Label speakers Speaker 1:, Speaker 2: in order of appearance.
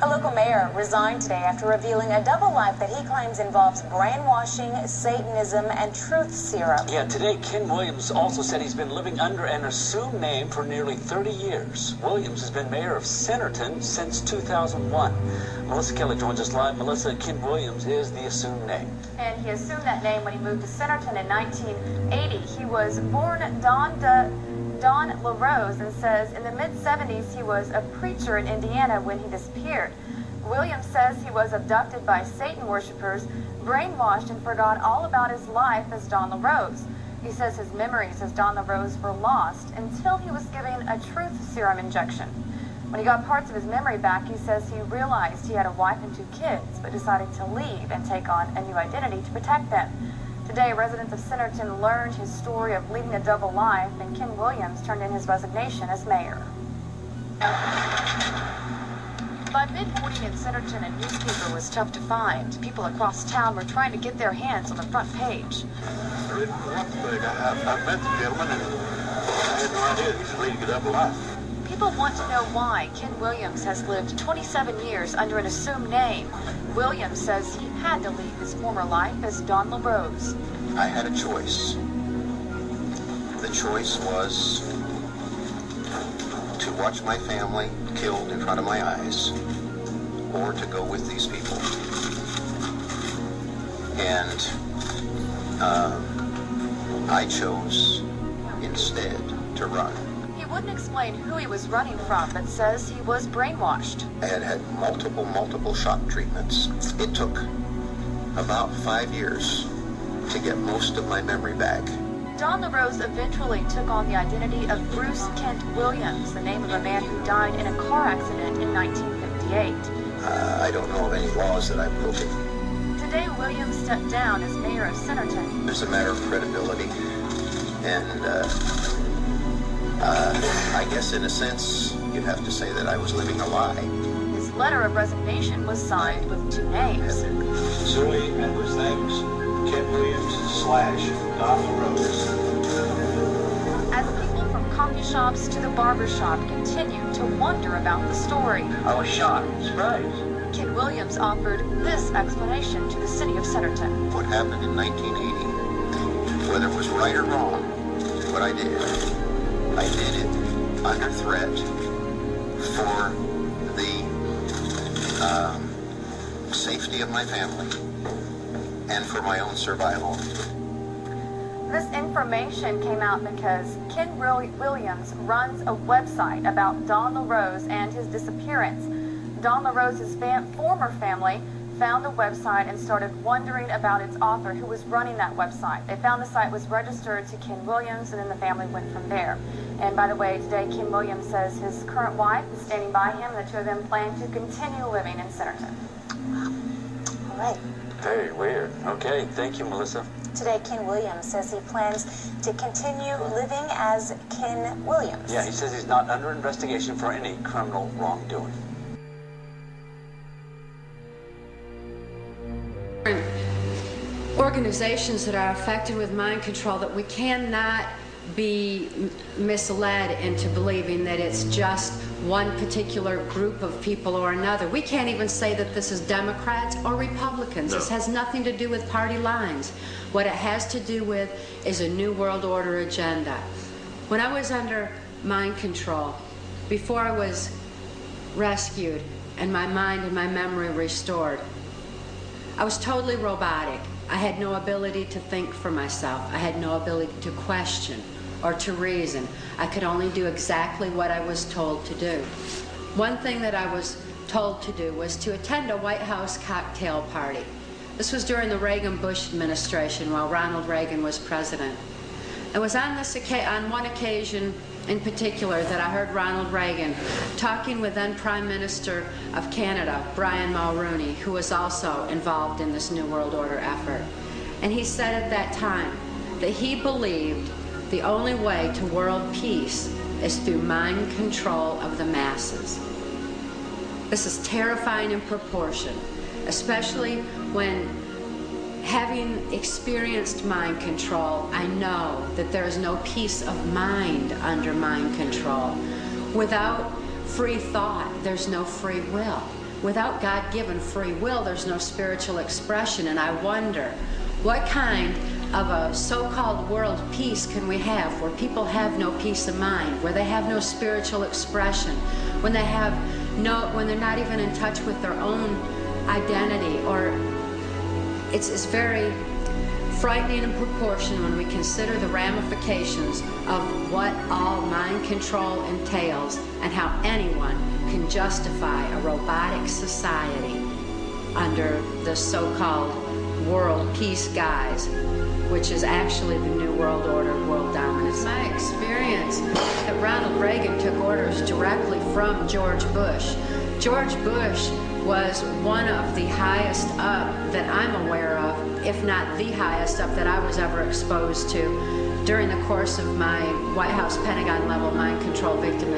Speaker 1: A local mayor resigned today after revealing a double life that he claims involves brainwashing, Satanism, and truth serum.
Speaker 2: Yeah, today Ken Williams also said he's been living under an assumed name for nearly 30 years. Williams has been mayor of Centerton since 2001. Melissa Kelly joins us live. Melissa, Ken Williams is the assumed name.
Speaker 3: And he assumed that name when he moved to Centerton in 1980. He was born Don LaRose, and says in the mid-70s he was a preacher in Indiana when he disappeared. Williams says he was abducted by Satan worshippers, brainwashed, and forgot all about his life as Don LaRose. He says his memories as Don LaRose were lost until he was given a truth serum injection. When he got parts of his memory back, he says he realized he had a wife and 2 kids, but decided to leave and take on a new identity to protect them. Today, residents of Centerton learned his story of leading a double life, and Ken Williams turned in his resignation as mayor. By mid-morning in Centerton, a newspaper was tough to find. People across town were trying to get their hands on the front page.
Speaker 4: I met the gentleman, and I had no idea he was leading a double life.
Speaker 3: People want to know why Ken Williams has lived 27 years under an assumed name. Williams says he had to leave his former life as Don LaRose.
Speaker 5: I had a choice. The choice was to watch my family killed in front of my eyes, or to go with these people. And I chose instead to run.
Speaker 3: He wouldn't explain who he was running from, but says he was brainwashed.
Speaker 5: I had had multiple shock treatments. It took about 5 years to get most of my memory back.
Speaker 3: Don LaRose eventually took on the identity of Bruce Kent Williams, the name of a man who died in a car accident in 1958.
Speaker 5: I don't know of any laws that I've broken.
Speaker 3: Today, Williams stepped down as mayor of Centerton.
Speaker 5: It's a matter of credibility, and I guess in a sense, you'd have to say that I was living a lie.
Speaker 3: His letter of resignation was signed with 2 names.
Speaker 4: Sincerely, and with thanks, Ken Williams / Don LaRose.
Speaker 3: As people from coffee shops to the barber shop continued to wonder about the story,
Speaker 2: I was shocked, surprised.
Speaker 3: Ken Williams offered this explanation to the city of Centerton.
Speaker 5: What happened in 1980, whether it was right or wrong, what I did it under threat for the safety of my family and for my own survival.
Speaker 3: This information came out because Ken Williams runs a website about Don LaRose and his disappearance. Don LaRose's former family found the website and started wondering about its author, who was running that website. They found the site was registered to Ken Williams, and then the family went from there. And by the way, today Ken Williams says his current wife is standing by him, and the 2 of them plan to continue living in Centerton.
Speaker 1: All right.
Speaker 2: Very weird. Okay, thank you, Melissa.
Speaker 1: Today, Ken Williams says he plans to continue living as Ken Williams.
Speaker 2: Yeah, he says he's not under investigation for any criminal wrongdoing.
Speaker 6: Organizations that are affected with mind control, that we cannot be misled into believing that it's just one particular group of people or another. We can't even say that this is Democrats or Republicans. No. This has nothing to do with party lines. What it has to do with is a New World Order agenda. When I was under mind control, before I was rescued and my mind and my memory restored, I was totally robotic. I had no ability to think for myself. I had no ability to question or to reason. I could only do exactly what I was told to do. One thing that I was told to do was to attend a White House cocktail party. This was during the Reagan-Bush administration while Ronald Reagan was president. It was on one occasion in particular that I heard Ronald Reagan talking with then Prime Minister of Canada, Brian Mulroney, who was also involved in this New World Order effort. And he said at that time that he believed the only way to world peace is through mind control of the masses. This is terrifying in proportion, especially when, having experienced mind control, I know that there is no peace of mind under mind control. Without free thought, there's no free will. without God-given free will, there's no spiritual expression. And I wonder, what kind of a so-called world peace can we have where people have no peace of mind, where they have no spiritual expression, when they're not even in touch with their own identity? Or it's very frightening in proportion when we consider the ramifications of what all mind control entails and how anyone can justify a robotic society under the so-called world peace guise, which is actually the New World Order, world dominance. My experience that Ronald Reagan took orders directly from George Bush. George Bush was one of the highest up that I'm aware of, if not the highest up that I was ever exposed to during the course of my White House Pentagon level mind control victim